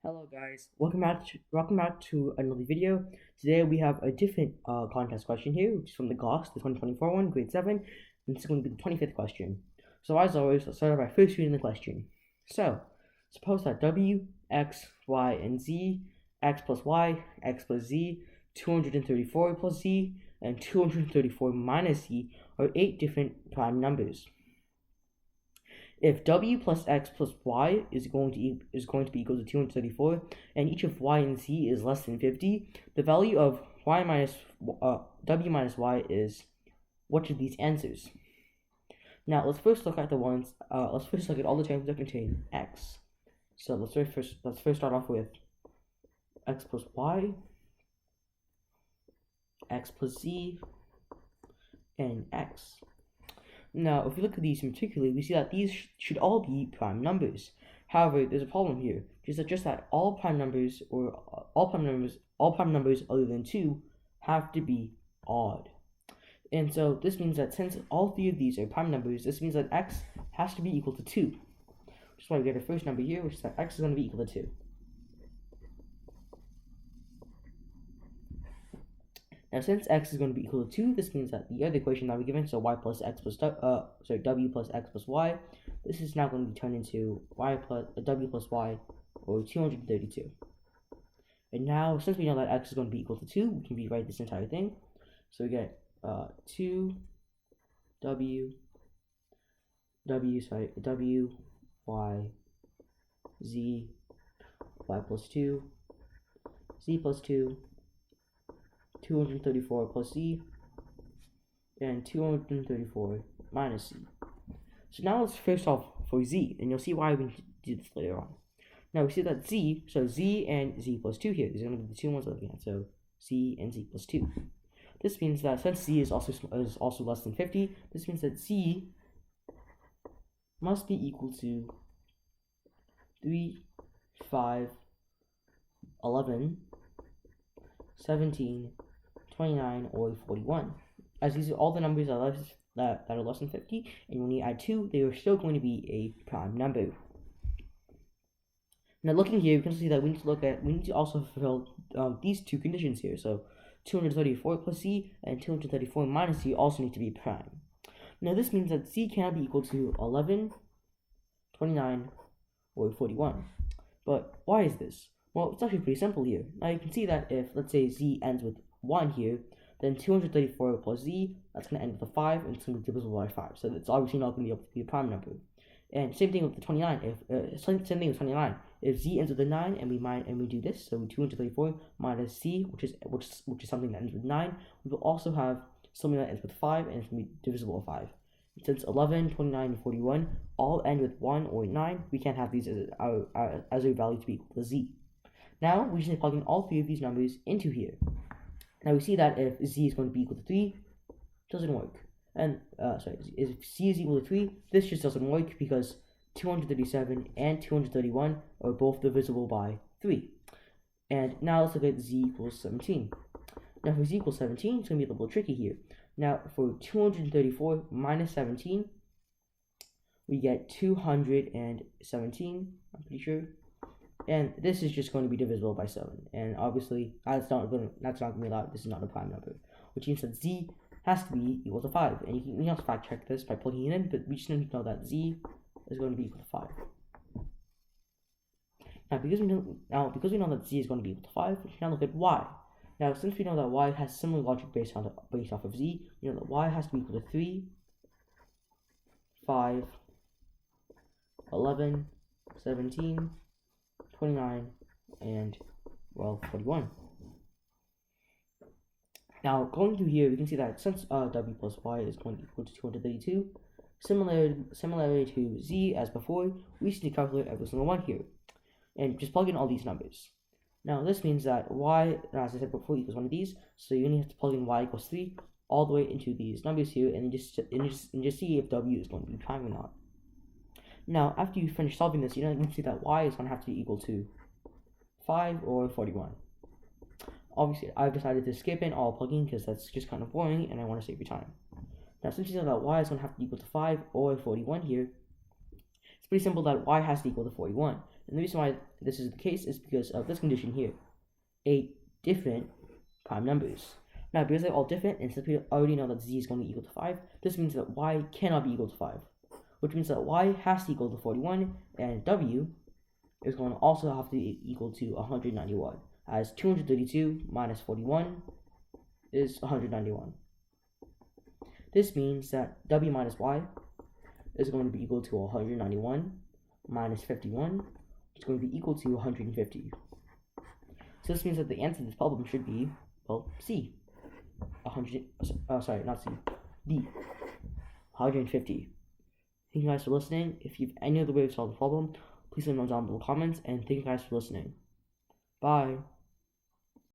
Hello guys, welcome back to another video. Today we have a different contest question here, which is from the GAUSS, the 2024 one, grade 7, and it's going to be the 25th question. So as always, let's start by first reading the question. So, suppose that w, x, y, and z, x plus y, x plus z, 234 plus z, and 234 minus z are 8 different prime numbers. If w plus x plus y is going to be equal to 234, and each of y and z is less than 50, the value of y minus w minus y is which of these answers? Now let's first look at the ones. Let's first look at all the terms that contain x. So let's first start off with x plus y, x plus z, and x. Now, if we look at these in particular, we see that these should all be prime numbers. However, there's a problem here, just that all prime numbers other than 2 have to be odd. And so this means that since all 3 of these are prime numbers, this means that x has to be equal to 2. Which is why we get our first number here, which is that x is going to be equal to 2. Now, since x is going to be equal to 2, this means that the other equation that we're given, so w plus x plus y, this is now going to be turned into w plus y, or 232. And now, since we know that x is going to be equal to 2, we can rewrite this entire thing. So we get 2 w y z y plus 2 z plus 2 234 plus z, and 234 minus z. So now let's first solve for z, and you'll see why we do this later on. Now we see that z, so z and z plus 2 here, these are going to be the two ones we're looking at, so z and z plus 2. This means that since z is also less than 50, this means that z must be equal to 3, 5, 11, 17, 29, or 41. As these are all the numbers that are less than 50, and when you add 2, they are still going to be a prime number. Now looking here, you can see that we need to also fulfill these two conditions here. So 234 plus z and 234 minus z also need to be prime. Now this means that z cannot be equal to 11, 29, or 41. But why is this? Well, it's actually pretty simple here. Now you can see that if, let's say, z ends with 1 here, then 234 plus z, that's going to end with a 5, and it's going to be divisible by 5. So it's obviously not going to be able to be a prime number. And same thing with the 29. Same thing with 29. If z ends with a 9, and we do this, so 234 minus z, which is something that ends with 9, we will also have something that ends with 5, and it's going to be divisible by 5. Since 11, 29, and 41 all end with 1 or 9, we can't have these as a value to be equal to z. Now, we just need to plug in all 3 of these numbers into here. Now, we see that if z is going to be equal to 3, it doesn't work. And, if z is equal to 3, this just doesn't work because 237 and 231 are both divisible by 3. And now let's look at z equals 17. Now, for z equals 17, it's going to be a little tricky here. Now, for 234 minus 17, we get 217, I'm pretty sure. And this is just going to be divisible by 7. And obviously, that's not going to be allowed. This is not a prime number, which means that z has to be equal to 5. And you can also fact check this by plugging it in, but we just need to know that z is going to be equal to 5. Now, because we know that z is going to be equal to 5, we can now look at y. Now, since we know that y has similar logic based off of z, we know that y has to be equal to 3, 5, 11, 17, 29, and, well, 41. Now, going through here, we can see that since w plus y is going to equal to 232, similarly to z as before, we just need to calculate every single one here, and just plug in all these numbers. Now, this means that y, as I said before, equals one of these, so you only have to plug in y equals 3 all the way into these numbers here, and just see if w is going to be prime or not. Now, after you finish solving this, you can see that y is going to have to be equal to 5 or 41. Obviously, I've decided to skip in all plugging because that's just kind of boring and I want to save your time. Now, since you know that y is going to have to be equal to 5 or 41 here, it's pretty simple that y has to equal to 41. And the reason why this is the case is because of this condition here. 8 different prime numbers. Now, because they're all different, and since we already know that z is going to be equal to 5, this means that y cannot be equal to 5, which means that y has to equal to 41, and w is going to also have to be equal to 191, as 232 minus 41 is 191. This means that w minus y is going to be equal to 191 minus 51, which is going to be equal to 150. So this means that the answer to this problem should be, well, C. 100, sorry, not C, D. 150. Thank you guys for listening. If you have any other way to solve the problem, please let me know down below in the comments, and thank you guys for listening. Bye.